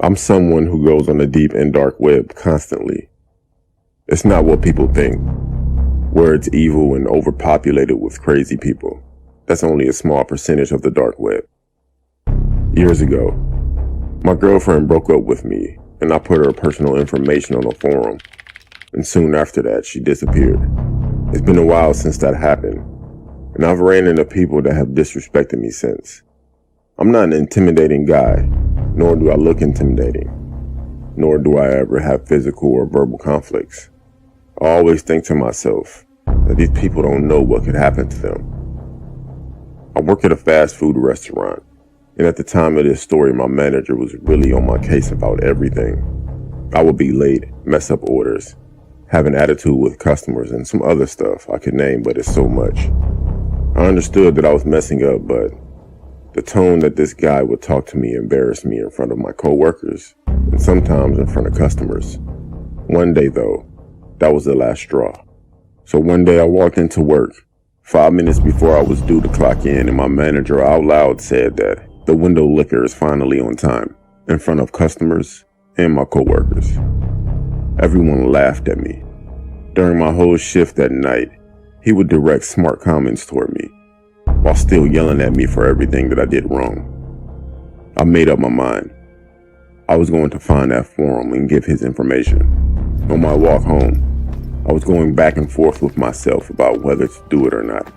I'm someone who goes on the deep and dark web constantly. It's not what people think, where it's evil and overpopulated with crazy people. That's only a small percentage of the dark web. Years ago, my girlfriend broke up with me and I put her personal information on a forum, and soon after that she disappeared. It's been a while since that happened, and I've ran into people that have disrespected me since. I'm not an intimidating guy, nor do I look intimidating, nor do I ever have physical or verbal conflicts. I always think to myself that these people don't know what could happen to them. I work at a fast food restaurant, and at the time of this story, my manager was really on my case about everything. I would be late, mess up orders, have an attitude with customers, and some other stuff I could name, but it's so much. I understood that I was messing up, but the tone that this guy would talk to me embarrassed me in front of my coworkers, and sometimes in front of customers. One day though, that was the last straw. So one day I walked into work, 5 minutes before I was due to clock in, and my manager out loud said that the window licker is finally on time, in front of customers and my coworkers. Everyone laughed at me. During my whole shift that night, he would direct smart comments toward me, while still yelling at me for everything that I did wrong. I made up my mind. I was going to find that forum and give his information. On my walk home, I was going back and forth with myself about whether to do it or not.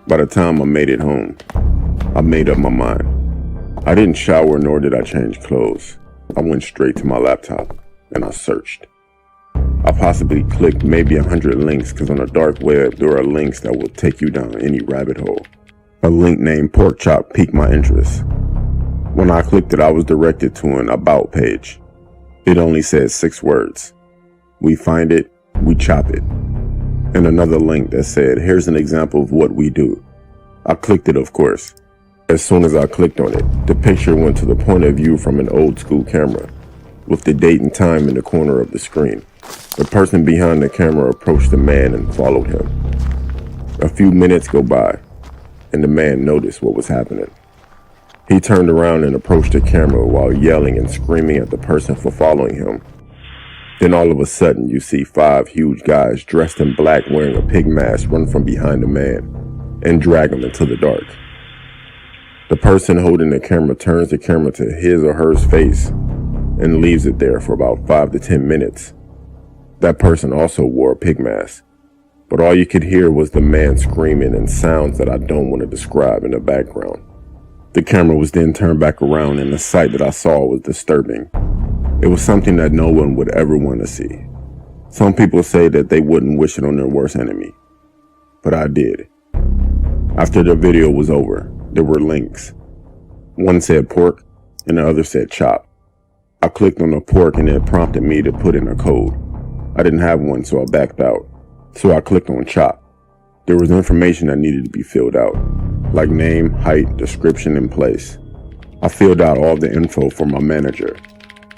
By the time I made it home, I made up my mind. I didn't shower nor did I change clothes. I went straight to my laptop and I searched. I possibly clicked maybe 100 links, because on the dark web there are links that will take you down any rabbit hole. A link named Pork Chop piqued my interest. When I clicked it, I was directed to an About page. It only said 6 words. We find it, we chop it. And another link that said, here's an example of what we do. I clicked it, of course. As soon as I clicked on it, the picture went to the point of view from an old school camera, with the date and time in the corner of the screen. The person behind the camera approached the man and followed him. A few minutes go by, and the man noticed what was happening. He turned around and approached the camera while yelling and screaming at the person for following him. Then all of a sudden you see 5 huge guys dressed in black wearing a pig mask run from behind the man and drag him into the dark. The person holding the camera turns the camera to his or her face and leaves it there for about 5 to 10 minutes. That person also wore a pig mask, but all you could hear was the man screaming and sounds that I don't want to describe in the background. The camera was then turned back around, and the sight that I saw was disturbing. It was something that no one would ever want to see. Some people say that they wouldn't wish it on their worst enemy, but I did. After the video was over, there were links. One said pork, and the other said chop. I clicked on the pork and it prompted me to put in a code. I didn't have one, so I backed out. So I clicked on chop. There was information that needed to be filled out, like name, height, description, and place. I filled out all the info for my manager.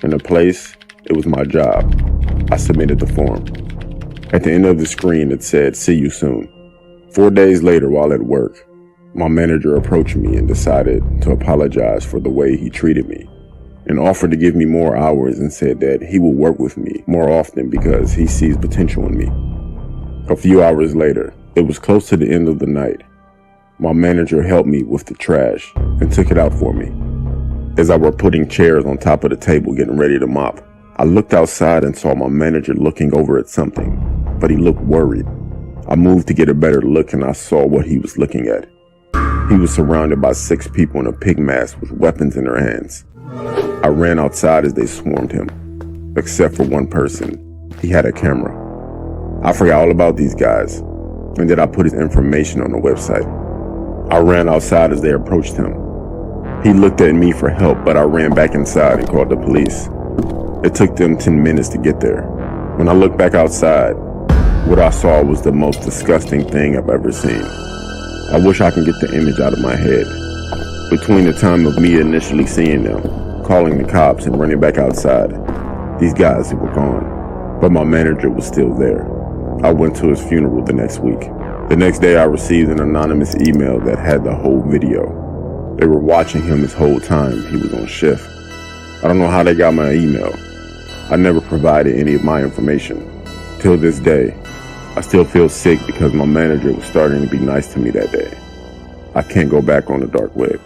And the place, it was my job. I submitted the form. At the end of the screen, it said, see you soon. 4 days later, while at work, my manager approached me and decided to apologize for the way he treated me, and offered to give me more hours, and said that he will work with me more often because he sees potential in me. A few hours later, it was close to the end of the night. My manager helped me with the trash and took it out for me. As I were putting chairs on top of the table getting ready to mop, I looked outside and saw my manager looking over at something, but he looked worried. I moved to get a better look and I saw what he was looking at. He was surrounded by 6 people in a pig mask with weapons in their hands. I ran outside as they swarmed him, except for one person. He had a camera. I forgot all about these guys, and then I put his information on the website. I ran outside as they approached him. He looked at me for help, but I ran back inside and called the police. It took them 10 minutes to get there. When I looked back outside, what I saw was the most disgusting thing I've ever seen. I wish I could get the image out of my head. Between the time of me initially seeing them, calling the cops, and running back outside, these guys were gone, but my manager was still there. I went to his funeral the next week. The next day I received an anonymous email that had the whole video. They were watching him this whole time he was on shift. I don't know how they got my email. I never provided any of my information. Till this day, I still feel sick because my manager was starting to be nice to me that day. I can't go back on the dark web.